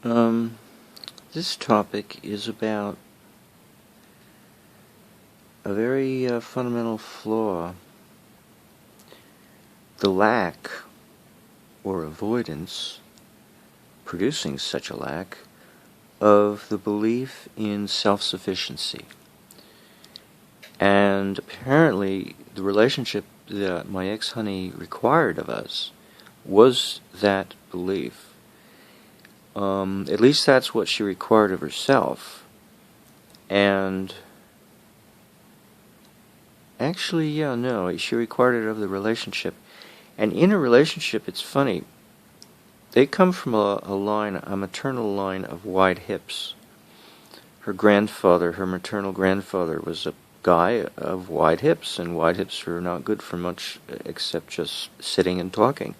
Um, this topic is about a very fundamental flaw, the lack or avoidance, producing such a lack, of the belief in self-sufficiency. And apparently the relationship that my ex-honey required of us was that belief. At least that's what she required of herself. And actually, no, she required it of the relationship. And in a relationship, it's funny, they come from a maternal line of wide hips. Her maternal grandfather, was a guy of wide hips, and wide hips are not good for much except just sitting and talking.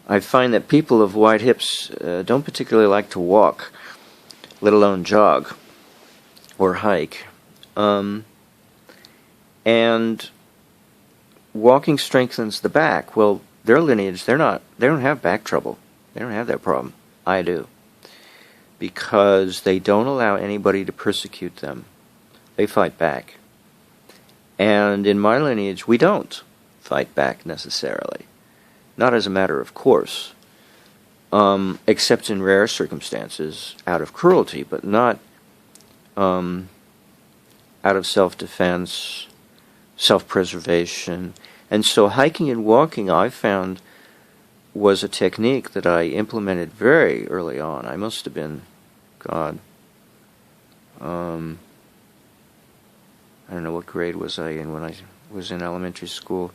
I find that people of wide hips don't particularly like to walk, let alone jog or hike. And walking strengthens the back. Well, their lineage, they don't have back trouble. They don't have that problem. I do. Because they don't allow anybody to persecute them. They fight back. And in my lineage, we don't fight back necessarily. Not as a matter of course. Except in rare circumstances, out of cruelty, but not out of self-defense, self-preservation. And so hiking and walking, I found, was a technique that I implemented very early on. I must have been, I don't know, what grade was I in when I was in elementary school.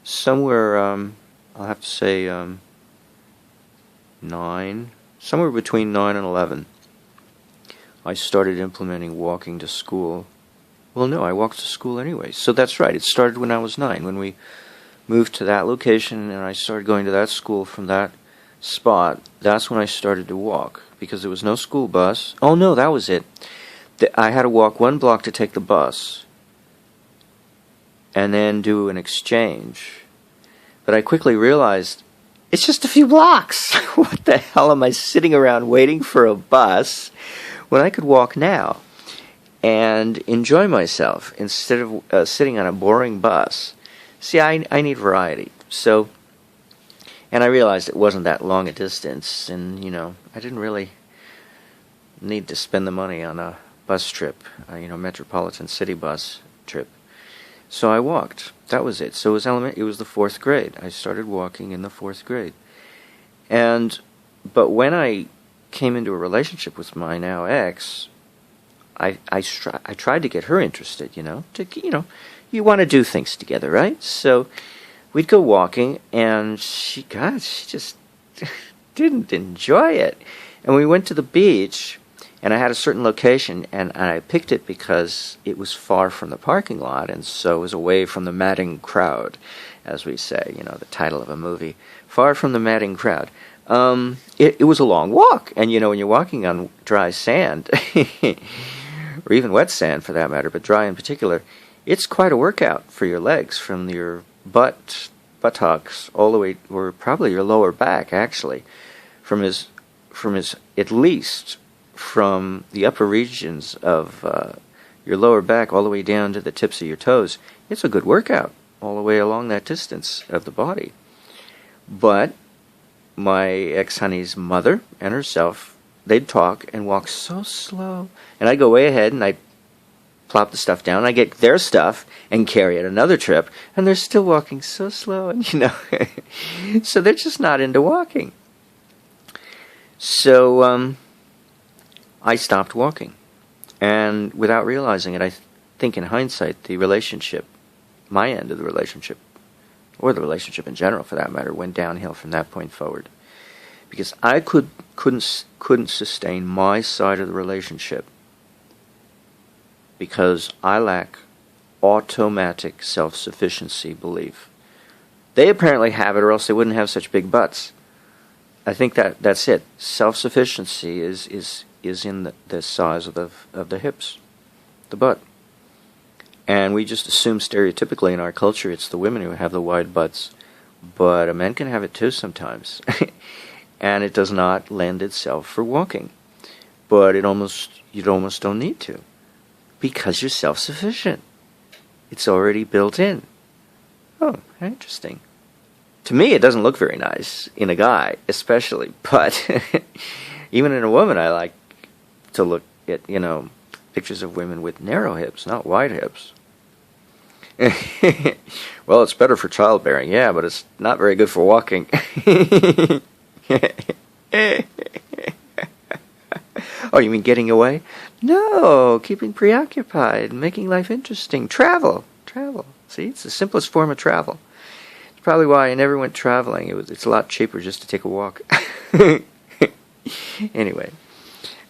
Somewhere, I'll have to say 9, somewhere between 9 and 11. I started implementing walking to school. Well, no, I walked to school anyway. So that's right. It started when I was 9, when we moved to that location, and I started going to that school from that spot. That's when I started to walk, because there was no school bus. Oh, no, that was it. I had to walk 1 block to take the bus, and then do an exchange. But I quickly realized, it's just a few blocks. What the hell am I sitting around waiting for a bus when I could walk now and enjoy myself instead of sitting on a boring bus? See, I need variety. So, and I realized it wasn't that long a distance, and, I didn't really need to spend the money on a bus trip, metropolitan city bus trip. So I walked. That was it. So it was the 4th grade. I started walking in the 4th grade. But when I came into a relationship with my now ex, I tried to get her interested, you want to do things together, right? So we'd go walking, and she just didn't enjoy it. And we went to the beach, and I had a certain location, and I picked it because it was far from the parking lot, and so it was away from the madding crowd, as we say, the title of a movie, far from the madding crowd. It was a long walk, and when you're walking on dry sand, or even wet sand for that matter, but dry in particular, it's quite a workout for your legs, from your buttocks all the way, or probably your lower back, actually, from at least from the upper regions of your lower back all the way down to the tips of your toes. It's a good workout all the way along that distance of the body. But my ex-honey's mother and herself, they'd talk and walk so slow. And I'd go way ahead, and I'd plop the stuff down. I get their stuff and carry it another trip, and they're still walking so slow, and so they're just not into walking. So I stopped walking, and without realizing it, I think in hindsight, the relationship, my end of the relationship, or the relationship in general for that matter, went downhill from that point forward, because I couldn't sustain my side of the relationship because I lack automatic self-sufficiency belief. They apparently have it, or else they wouldn't have such big butts. I think that's it. Self-sufficiency is in the size of the hips, the butt. And we just assume stereotypically in our culture it's the women who have the wide butts, but men can have it too sometimes. and it does not lend itself for walking. But you almost don't need to, because you're self-sufficient. It's already built in. Oh, interesting. To me, it doesn't look very nice in a guy, especially. But even in a woman, I like to look at, pictures of women with narrow hips, not wide hips. Well, it's better for childbearing, yeah, but it's not very good for walking. Oh, you mean getting away? No, keeping preoccupied, making life interesting. Travel. See, it's the simplest form of travel. It's probably why I never went traveling. It's a lot cheaper just to take a walk. Anyway,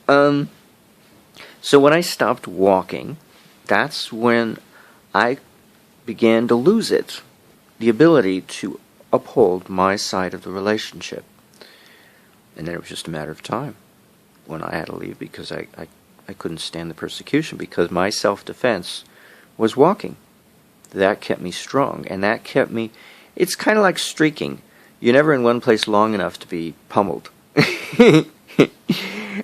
so when I stopped walking, that's when I began to lose it, the ability to uphold my side of the relationship. And then it was just a matter of time when I had to leave, because I couldn't stand the persecution, because my self-defense was walking. That kept me strong, and that kept me... It's kind of like streaking. You're never in one place long enough to be pummeled.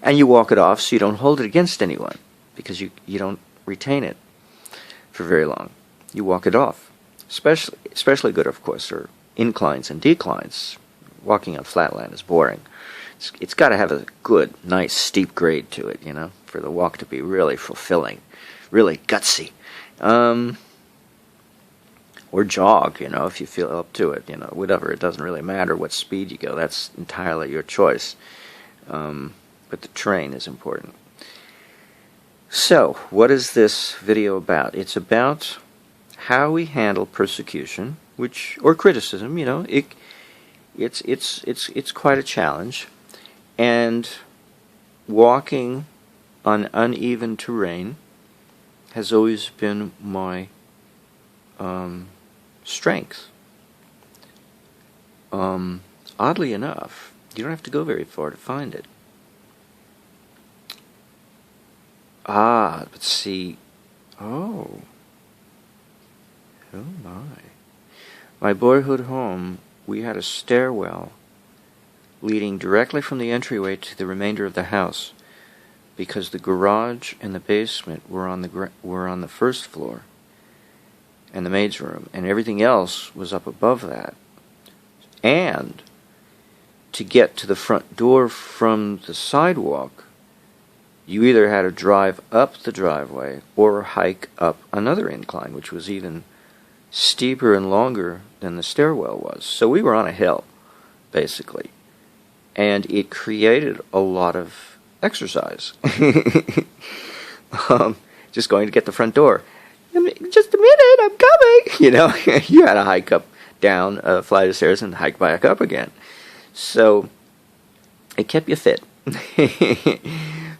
And you walk it off so you don't hold it against anyone, because you don't retain it for very long. You walk it off. Especially good, of course, are inclines and declines. Walking on flatland is boring. It's got to have a good, nice, steep grade to it, for the walk to be really fulfilling, really gutsy. Or jog, if you feel up to it, whatever. It doesn't really matter what speed you go. That's entirely your choice. But the terrain is important. So, what is this video about? It's about how we handle persecution, or criticism. It's quite a challenge. And walking on uneven terrain has always been my strength. Oddly enough, you don't have to go very far to find it. But see, oh my. My boyhood home, we had a stairwell leading directly from the entryway to the remainder of the house, because the garage and the basement were on the first floor, and the maid's room, and everything else was up above that. And to get to the front door from the sidewalk, you either had to drive up the driveway or hike up another incline, which was even steeper and longer than the stairwell was. So we were on a hill, basically. And it created a lot of exercise. Just going to get the front door. Just a minute, I'm coming. You had to hike up, down a flight of stairs and hike back up again. So it kept you fit.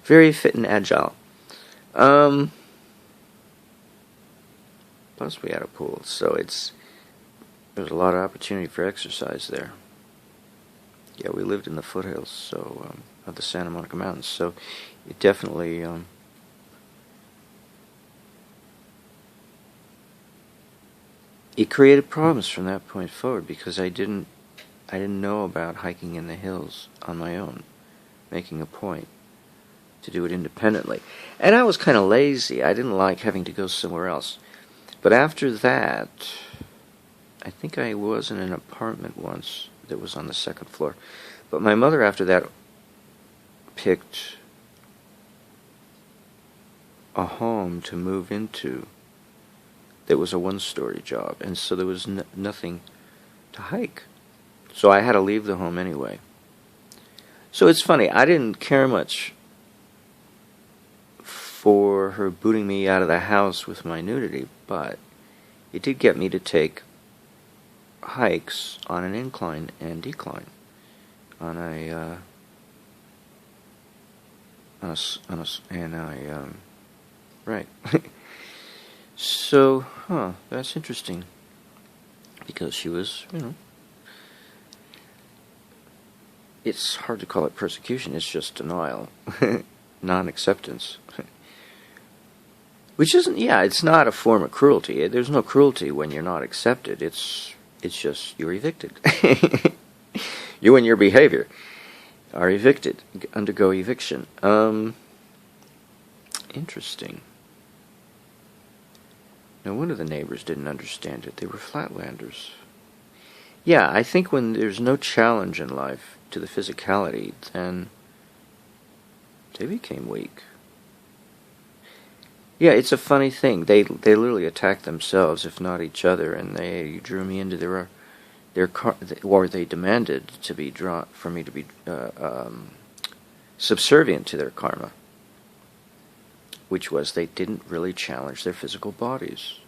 Very fit and agile. Plus we had a pool, so there's a lot of opportunity for exercise there. Yeah, we lived in the foothills of the Santa Monica Mountains, so it definitely it created problems from that point forward, because I didn't know about hiking in the hills on my own, making a point to do it independently. And I was kind of lazy. I didn't like having to go somewhere else. But after that, I think I was in an apartment once that was on the second floor. But my mother, after that, picked a home to move into that was a one-story job, and so there was nothing to hike. So I had to leave the home anyway. So it's funny, I didn't care much for her booting me out of the house with my nudity, but it did get me to take hikes on an incline and decline, right. So, that's interesting, because she was, it's hard to call it persecution, it's just denial, non-acceptance. Which isn't, it's not a form of cruelty. There's no cruelty when you're not accepted. It's just you're evicted. You and your behavior. are evicted, undergo eviction. Interesting. No wonder the neighbors didn't understand it. They were flatlanders. Yeah, I think when there's no challenge in life to the physicality, then they became weak. Yeah, it's a funny thing. They literally attacked themselves, if not each other, and they drew me into or they demanded to be drawn for me to be subservient to their karma, which was they didn't really challenge their physical bodies.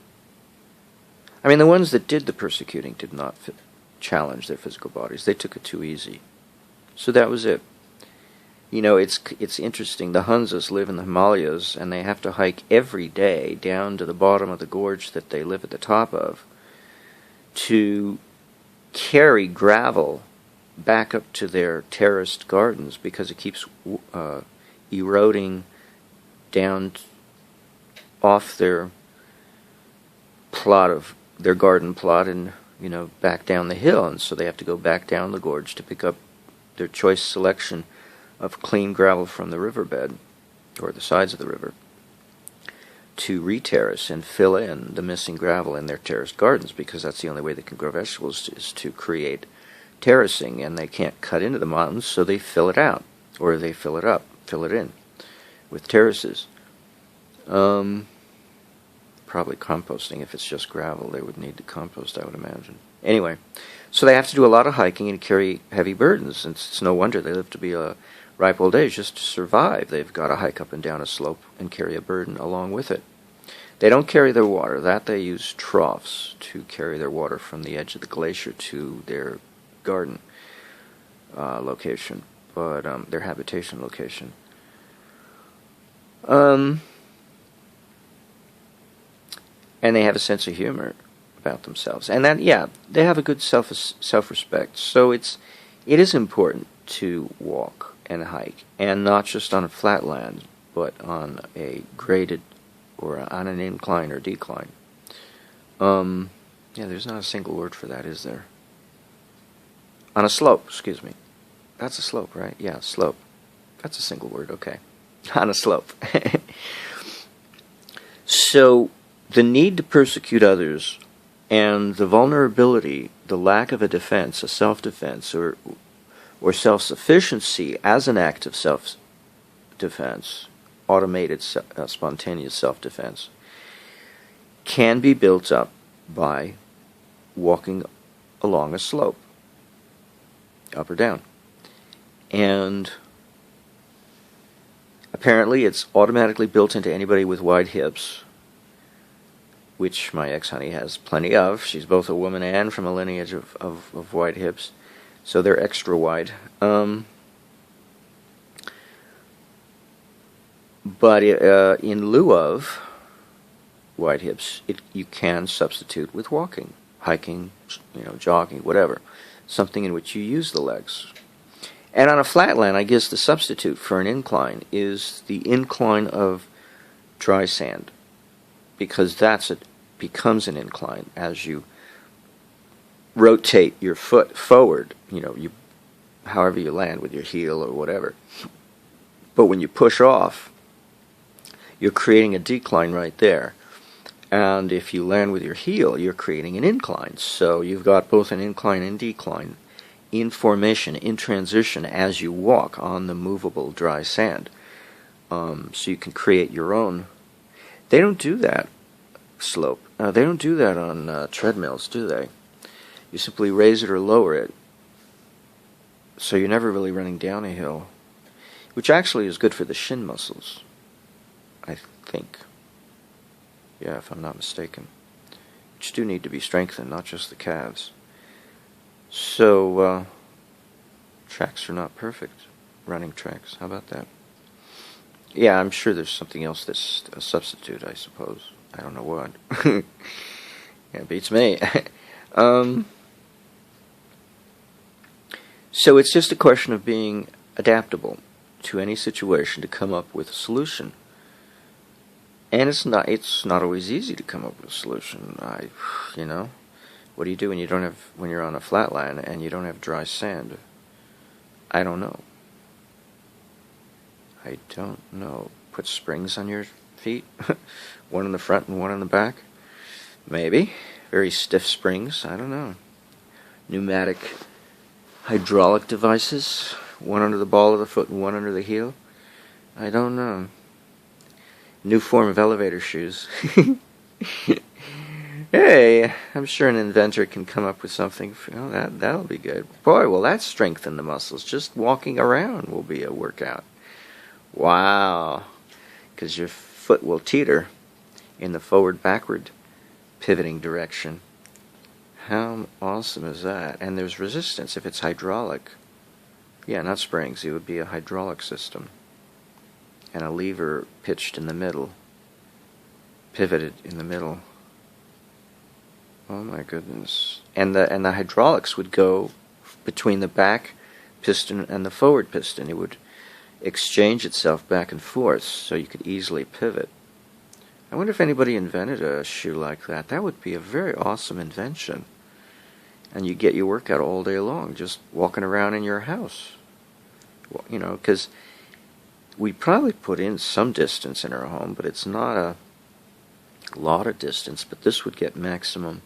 I mean, the ones that did the persecuting did not challenge their physical bodies. They took it too easy. So that was it. You know, it's interesting. The Hunzas live in the Himalayas, and they have to hike every day down to the bottom of the gorge that they live at the top of to carry gravel back up to their terraced gardens because it keeps eroding down off their garden plot and, you know, back down the hill, and so they have to go back down the gorge to pick up their choice selection of clean gravel from the riverbed, or the sides of the river, to re-terrace and fill in the missing gravel in their terraced gardens, because that's the only way they can grow vegetables, is to create terracing, and they can't cut into the mountains, so they fill it out, or they fill it in with terraces. Probably composting. If it's just gravel, they would need to compost, I would imagine. Anyway, so they have to do a lot of hiking and carry heavy burdens, and it's no wonder they live to be a ripe old age. Just to survive, they've got to hike up and down a slope and carry a burden along with it. They don't carry their water. That they use troughs to carry their water from the edge of the glacier to their garden location, but their habitation location. And they have a sense of humor about themselves, and that, yeah, they have a good self-respect. So it is important to walk and hike, and not just on a flat land, but on a graded, or on an incline or decline. Yeah, there's not a single word for that, is there? On a slope, excuse me. That's a slope, right? Yeah, slope. That's a single word, okay. On a slope. So, the need to persecute others, and the vulnerability, the lack of a defense, a self-defense, or self-sufficiency as an act of self-defense, automated, spontaneous self-defense, can be built up by walking along a slope, up or down. And apparently it's automatically built into anybody with wide hips, which my ex-honey has plenty of. She's both a woman and from a lineage of wide hips. So they're extra wide. But in lieu of wide hips, you can substitute with walking, hiking, jogging, whatever. Something in which you use the legs. And on a flat land, I guess the substitute for an incline is the incline of dry sand, because becomes an incline as you rotate your foot forward, however you land, with your heel or whatever. But when you push off, you're creating a decline right there. And if you land with your heel, you're creating an incline. So you've got both an incline and decline in formation, in transition, as you walk on the movable dry sand. So you can create your own. They don't do that slope. They don't do that on treadmills, do they? You simply raise it or lower it, so you're never really running down a hill, which actually is good for the shin muscles, I think. Yeah, if I'm not mistaken. Which do need to be strengthened, not just the calves. So, tracks are not perfect. Running tracks, how about that? Yeah, I'm sure there's something else that's a substitute, I suppose. I don't know what. Yeah, it beats me. So it's just a question of being adaptable to any situation to come up with a solution. And it's not always easy to come up with a solution. What do you do when you're on a flat land and you don't have dry sand? I don't know. I don't know. Put springs on your feet? One in the front and one in the back? Maybe. Very stiff springs. I don't know. Pneumatic hydraulic devices? One under the ball of the foot and one under the heel? I don't know. New form of elevator shoes. Hey, I'm sure an inventor can come up with something. That'll be good. Boy, will that strengthen the muscles. Just walking around will be a workout. Wow. Because your foot will teeter in the forward-backward pivoting direction. How awesome is that? And there's resistance if it's hydraulic. Yeah, not springs. It would be a hydraulic system. And a lever pitched in the middle. Pivoted in the middle. Oh my goodness. And the hydraulics would go between the back piston and the forward piston. It would exchange itself back and forth so you could easily pivot. I wonder if anybody invented a shoe like that. That would be a very awesome invention. And you get your workout all day long, just walking around in your house. Well, you know, because we probably put in some distance in our home, but it's not a lot of distance. But this would get maximum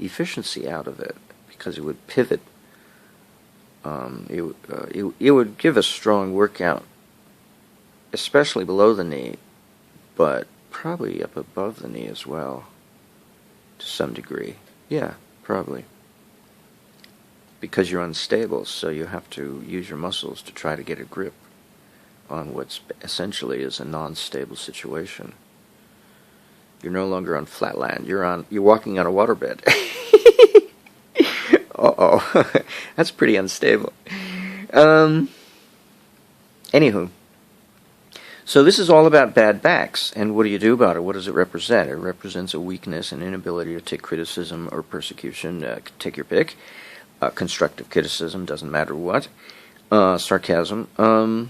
efficiency out of it because it would pivot. It would give a strong workout, especially below the knee, but probably up above the knee as well, to some degree. Yeah, probably. Because you're unstable, so you have to use your muscles to try to get a grip on what essentially is a non-stable situation. You're no longer on flat land. You're walking on a waterbed. Uh-oh. That's pretty unstable. Anywho. So this is all about bad backs, and what do you do about it? What does it represent? It represents a weakness, an inability to take criticism or persecution. Take your pick. Constructive criticism, doesn't matter what. Sarcasm. And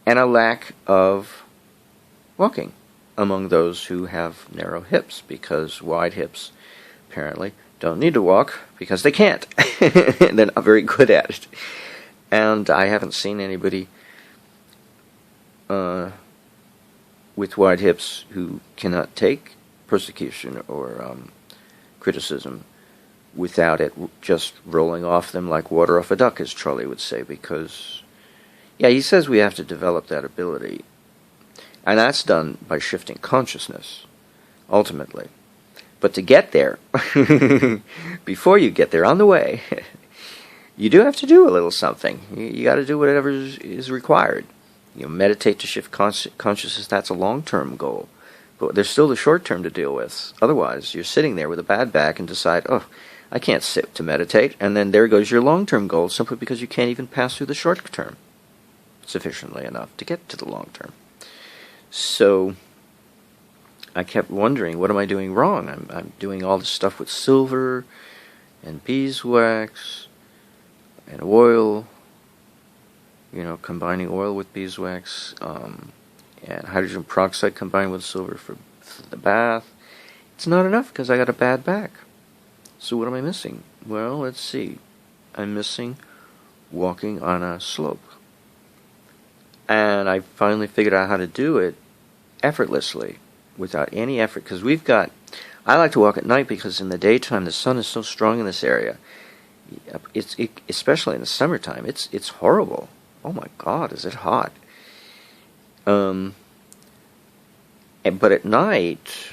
a lack of walking among those who have narrow hips, because wide hips apparently don't need to walk because they can't. They're not very good at it. And I haven't seen anybody with wide hips who cannot take persecution or criticism without it just rolling off them like water off a duck, as Charlie would say, because, yeah, he says we have to develop that ability. And that's done by shifting consciousness, ultimately. But to get there, before you get there, on the way, you do have to do a little something. You got to do whatever is required. You know, meditate to shift consciousness, that's a long-term goal. But there's still the short-term to deal with. Otherwise, you're sitting there with a bad back and decide, oh, I can't sit to meditate, and then there goes your long-term goal simply because you can't even pass through the short-term sufficiently enough to get to the long-term. So I kept wondering, what am I doing wrong? I'm doing all this stuff with silver and beeswax and oil, you know, combining oil with beeswax, and hydrogen peroxide combined with silver for the bath. It's not enough because I got a bad back. So what am I missing? Well, let's see. I'm missing walking on a slope. And I finally figured out how to do it effortlessly, without any effort, because I like to walk at night because in the daytime the sun is so strong in this area. Especially in the summertime, it's horrible. Oh my God, is it hot? But at night,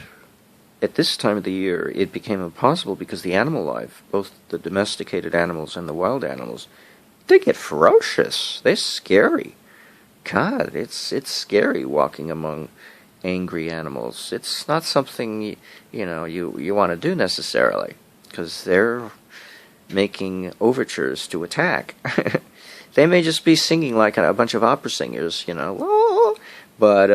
at this time of the year, it became impossible because the animal life, both the domesticated animals and the wild animals, they get ferocious. They're scary. God, it's scary walking among angry animals. It's not something you want to do necessarily, because they're making overtures to attack. They may just be singing like a bunch of opera singers, but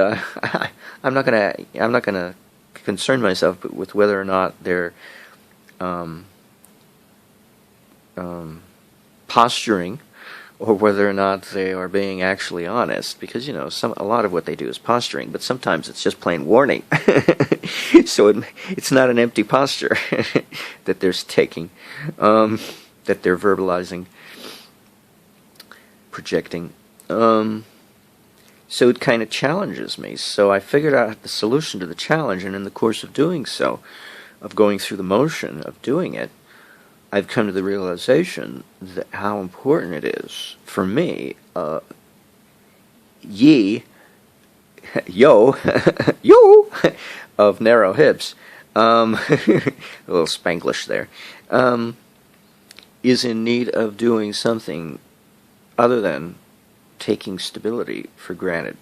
I'm not gonna concern myself with whether or not they're posturing, or whether or not they are being actually honest, because a lot of what they do is posturing, but sometimes it's just plain warning. So it's not an empty posture that they're taking, that they're verbalizing, projecting. So it kind of challenges me. So I figured out the solution to the challenge, and in the course of doing so, of going through the motion of doing it, I've come to the realization that how important it is for me, yo, of narrow hips, a little Spanglish there, is in need of doing something other than taking stability for granted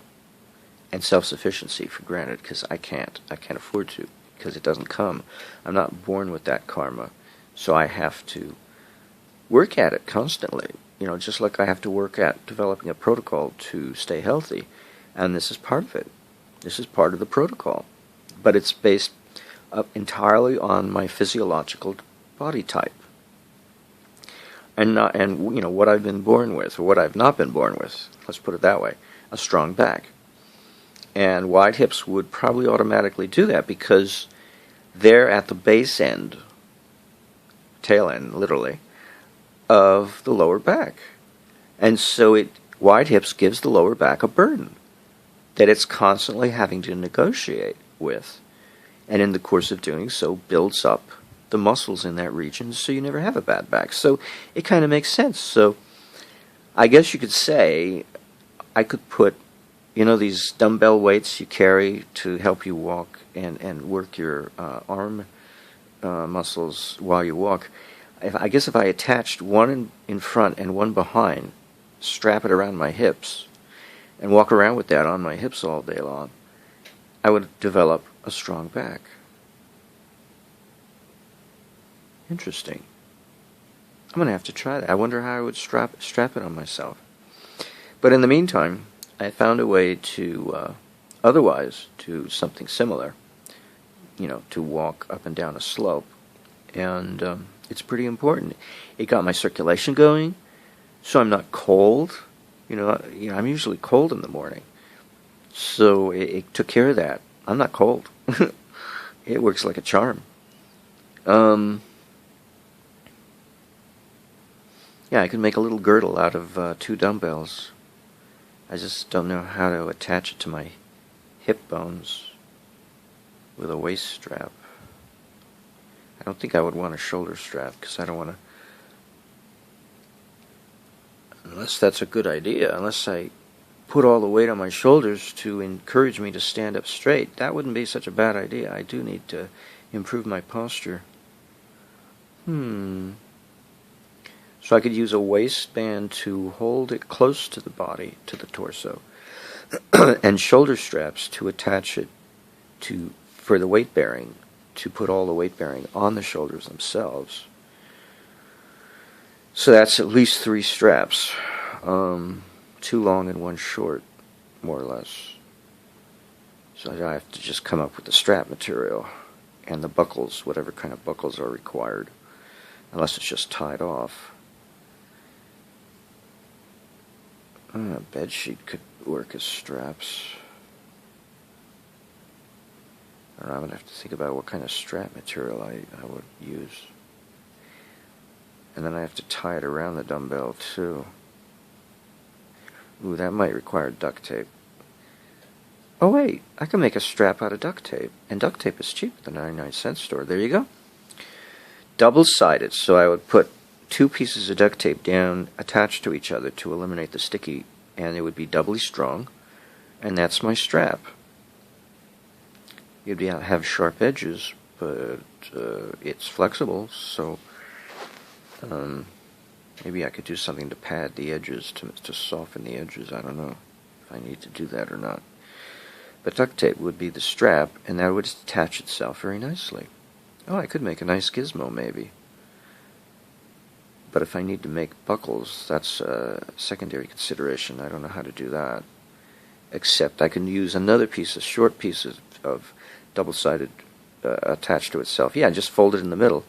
and self-sufficiency for granted, because I can't afford to, because it doesn't come. I'm not born with that karma, so I have to work at it constantly, just like I have to work at developing a protocol to stay healthy, and this is part of it. This is part of the protocol, but it's based entirely on my physiological body type, and what I've been born with, or what I've not been born with. Let's put it that way: a strong back, and wide hips would probably automatically do that because they're at the base end, tail end, literally, of the lower back, and so wide hips gives the lower back a burden that it's constantly having to negotiate with, and in the course of doing so builds up the muscles in that region, so you never have a bad back. So it kind of makes sense. So I guess you could say I could put, these dumbbell weights you carry to help you walk and work your arm muscles while you walk. I guess if I attached one in front and one behind, strap it around my hips, and walk around with that on my hips all day long, I would develop a strong back. Interesting. I'm going to have to try that. I wonder how I would strap it on myself. But in the meantime, I found a way to otherwise do something similar, to walk up and down a slope. And it's pretty important. It got my circulation going, so I'm not cold. I'm usually cold in the morning. So it took care of that. I'm not cold. It works like a charm. Yeah, I could make a little girdle out of 2 dumbbells. I just don't know how to attach it to my hip bones with a waist strap. I don't think I would want a shoulder strap, because I don't want to... Unless that's a good idea, unless I put all the weight on my shoulders to encourage me to stand up straight, that wouldn't be such a bad idea. I do need to improve my posture. So I could use a waistband to hold it close to the body, to the torso, and shoulder straps to attach it for the weight bearing, to put all the weight bearing on the shoulders themselves. So that's at least 3 straps, 2 long and 1 short, more or less. So I have to just come up with the strap material and the buckles, whatever kind of buckles are required, unless it's just tied off. A bed sheet could work as straps. I don't know, I'm going to have to think about what kind of strap material I would use. And then I have to tie it around the dumbbell too. Ooh, that might require duct tape. Oh wait, I can make a strap out of duct tape. And duct tape is cheap at the 99-cent store. There you go. Double-sided, so I would put 2 pieces of duct tape down, attached to each other to eliminate the sticky, and it would be doubly strong, and that's my strap. You'd have sharp edges, but it's flexible, so maybe I could do something to pad the edges, to soften the edges. I don't know if I need to do that or not. But duct tape would be the strap, and that would attach itself very nicely. Oh, I could make a nice gizmo, maybe. But if I need to make buckles, that's a secondary consideration. I don't know how to do that. Except I can use another short piece of double-sided attached to itself. Yeah, just fold it in the middle.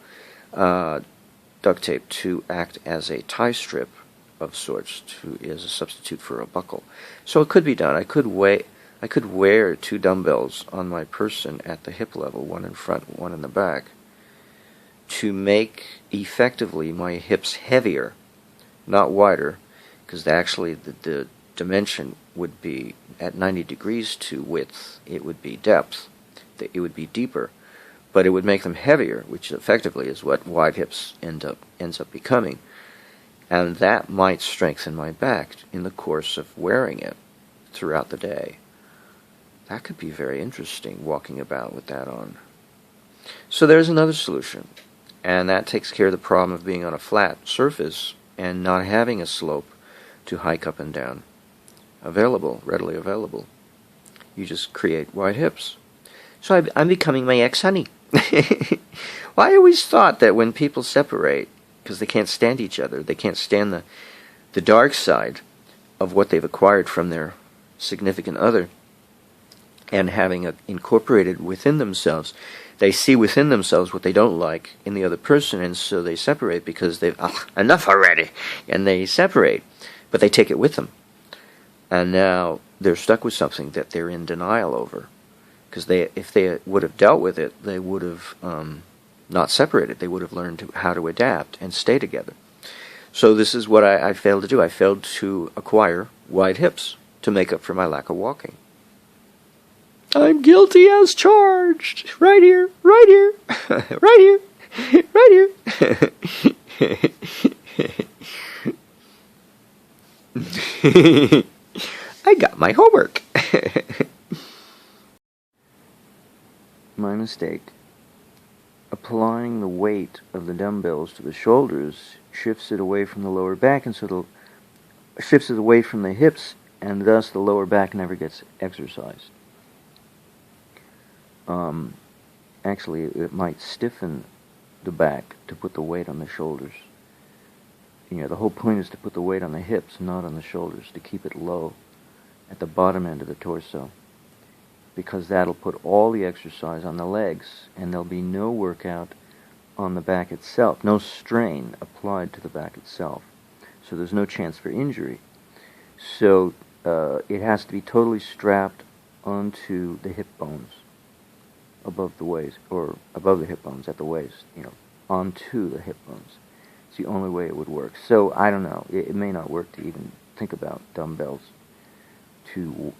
Duct tape to act as a tie strip of sorts, as a substitute for a buckle. So it could be done. I could wear 2 dumbbells on my person at the hip level, one in front, one in the back, to make effectively my hips heavier, not wider, because actually the dimension would be at 90 degrees to width, it would be depth. It would be deeper, but it would make them heavier, which effectively is what wide hips ends up becoming. And that might strengthen my back in the course of wearing it throughout the day. That could be very interesting, walking about with that on. So there's another solution, and that takes care of the problem of being on a flat surface and not having a slope to hike up and down. Readily available. You just create wide hips. So I'm becoming my ex-honey. Well, I always thought that when people separate, because they can't stand each other, they can't stand the dark side of what they've acquired from their significant other, and having incorporated within themselves, they see within themselves what they don't like in the other person, and so they separate because they've, enough already, and they separate, but they take it with them. And now they're stuck with something that they're in denial over. Because if they would have dealt with it, they would have not separated. They would have learned how to adapt and stay together. So this is what I failed to do. I failed to acquire wide hips to make up for my lack of walking. I'm guilty as charged. Right here, right here, right here, right here. I got my homework. My mistake. Applying the weight of the dumbbells to the shoulders shifts it away from the lower back, and so shifts it away from the hips, and thus the lower back never gets exercised. Actually, it might stiffen the back to put the weight on the shoulders. The whole point is to put the weight on the hips, not on the shoulders, to keep it low at the bottom end of the torso, because that'll put all the exercise on the legs, and there'll be no workout on the back itself, no strain applied to the back itself. So there's no chance for injury. So it has to be totally strapped onto the hip bones above the waist, or above the hip bones at the waist, onto the hip bones. It's the only way it would work. So I don't know. It may not work to even think about dumbbells to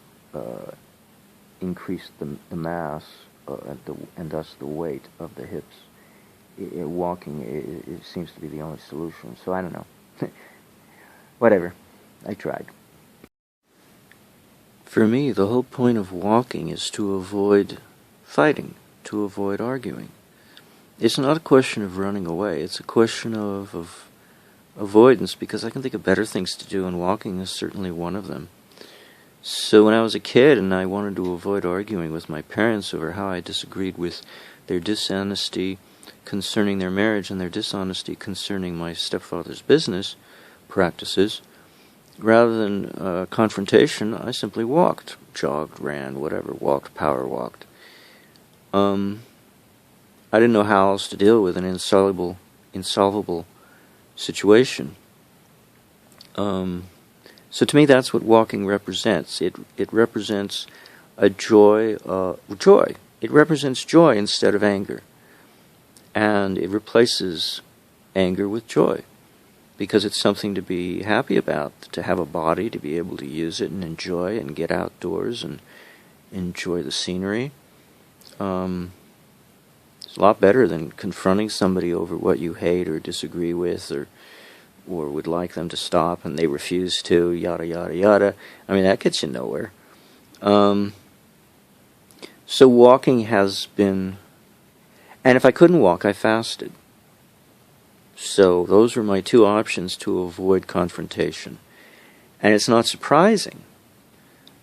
increase the mass and thus the weight of the hips. Walking it seems to be the only solution. So I don't know. Whatever. I tried. For me, the whole point of walking is to avoid fighting, to avoid arguing. It's not a question of running away. It's a question of avoidance, because I can think of better things to do, and walking is certainly one of them. So when I was a kid and I wanted to avoid arguing with my parents over how I disagreed with their dishonesty concerning their marriage and their dishonesty concerning my stepfather's business practices, rather than confrontation, I simply walked, jogged, ran, whatever, power walked. I didn't know how else to deal with an insolvable situation. So to me, that's what walking represents. It represents a joy. It represents joy instead of anger, and it replaces anger with joy, because it's something to be happy about, to have a body, to be able to use it and enjoy and get outdoors and enjoy the scenery. It's a lot better than confronting somebody over what you hate or disagree with, or would like them to stop and they refuse to, yada, yada, yada. I mean, that gets you nowhere. So walking has been... And if I couldn't walk, I fasted. So those were my two options to avoid confrontation. And it's not surprising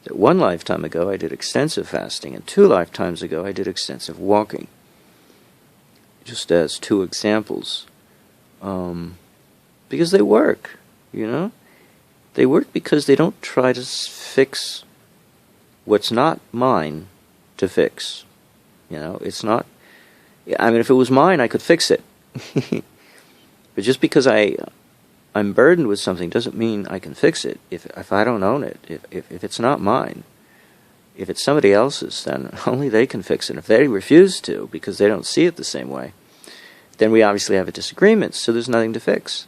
that one lifetime ago I did extensive fasting, and 2 lifetimes ago I did extensive walking. Just as 2 examples. Because they work, They work because they don't try to fix what's not mine to fix. It's not... I mean, if it was mine, I could fix it. But just because I'm burdened with something doesn't mean I can fix it if I don't own it, if it's not mine. If it's somebody else's, then only they can fix it. If they refuse to, because they don't see it the same way, then we obviously have a disagreement, so there's nothing to fix.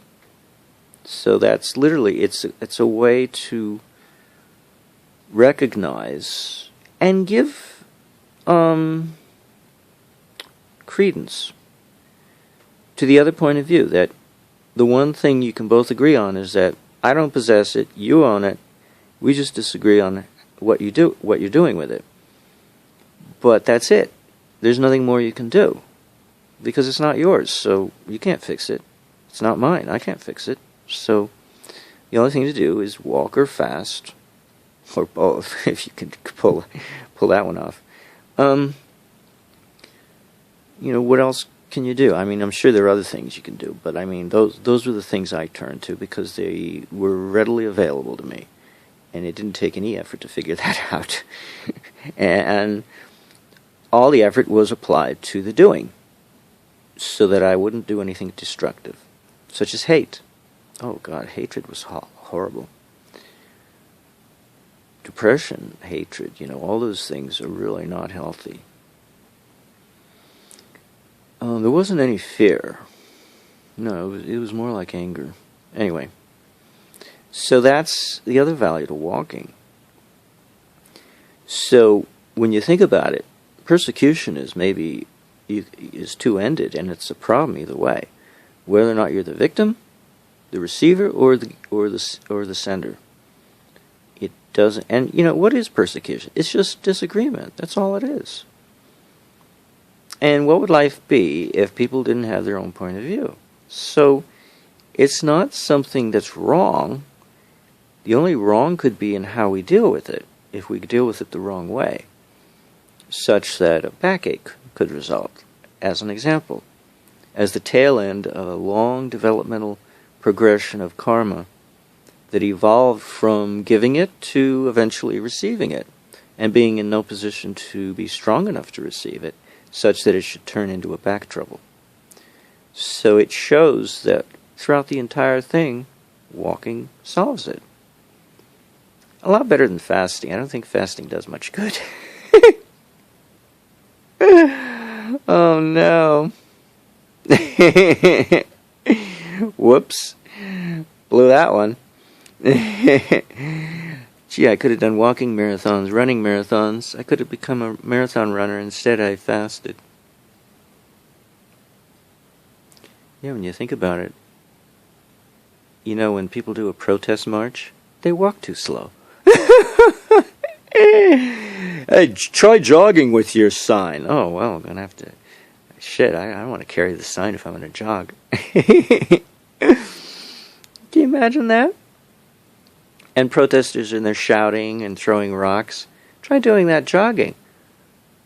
So that's literally, it's a way to recognize and give credence to the other point of view, that the one thing you can both agree on is that I don't possess it, you own it, we just disagree on what you're doing with it. But that's it. There's nothing more you can do, because it's not yours, so you can't fix it. It's not mine, I can't fix it. So the only thing to do is walk or fast, or both, if you can pull that one off. What else can you do? I mean, I'm sure there are other things you can do, but I mean, those were the things I turned to because they were readily available to me, and it didn't take any effort to figure that out. And all the effort was applied to the doing, so that I wouldn't do anything destructive, such as hate. Oh God, hatred was horrible. Depression, hatred, all those things are really not healthy. There wasn't any fear. No, it was more like anger. Anyway, so that's the other value to walking. So when you think about it, persecution is two-ended, and it's a problem either way, whether or not you're the victim, the receiver, or the sender. It doesn't. And what is persecution? It's just disagreement. That's all it is. And what would life be if people didn't have their own point of view? So it's not something that's wrong. The only wrong could be in how we deal with it, if we deal with it the wrong way, such that a backache could result, as an example, as the tail end of a long developmental progression of karma that evolved from giving it to eventually receiving it, and being in no position to be strong enough to receive it, such that it should turn into a back trouble. So it shows that throughout the entire thing, walking solves it. A lot better than fasting. I don't think fasting does much good. Oh no. Whoops. Blew that one. Gee, I could have done walking marathons, running marathons. I could have become a marathon runner. Instead, I fasted. Yeah, when you think about it, when people do a protest march, they walk too slow. Hey, try jogging with your sign. Oh, well, I'm going to have to... Shit, I don't want to carry the sign if I'm going to jog. Can you imagine that? And protesters in there shouting and throwing rocks. Try doing that jogging.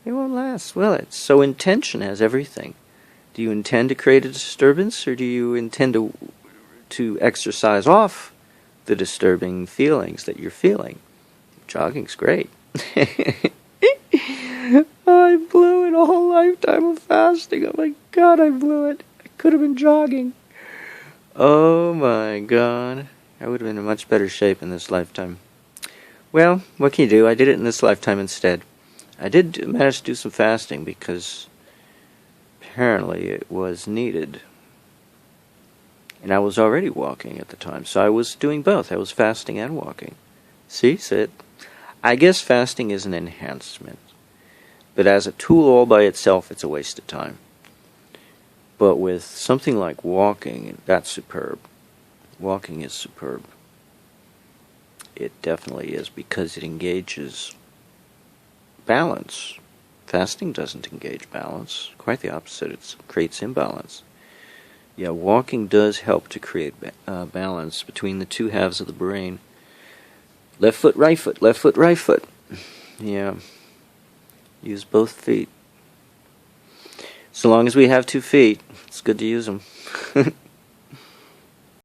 It won't last, will it? So intention has everything. Do you intend to create a disturbance, or do you intend to exercise off the disturbing feelings that you're feeling? Jogging's great. I blew it, a whole lifetime of fasting. Oh my God, I blew it. I could have been jogging. Oh my God. I would have been in much better shape in this lifetime. Well, what can you do? I did it in this lifetime instead. I did manage to do some fasting because apparently it was needed. And I was already walking at the time, so I was doing both. I was fasting and walking. See? I guess fasting is an enhancement. But as a tool all by itself, it's a waste of time. But with something like walking, that's superb. Walking is superb. It definitely is, because it engages balance. Fasting doesn't engage balance. Quite the opposite. It creates imbalance. Yeah, walking does help to create balance between the two halves of the brain. Left foot, right foot, left foot, right foot. Yeah. Use both feet. So long as we have 2 feet, it's good to use them.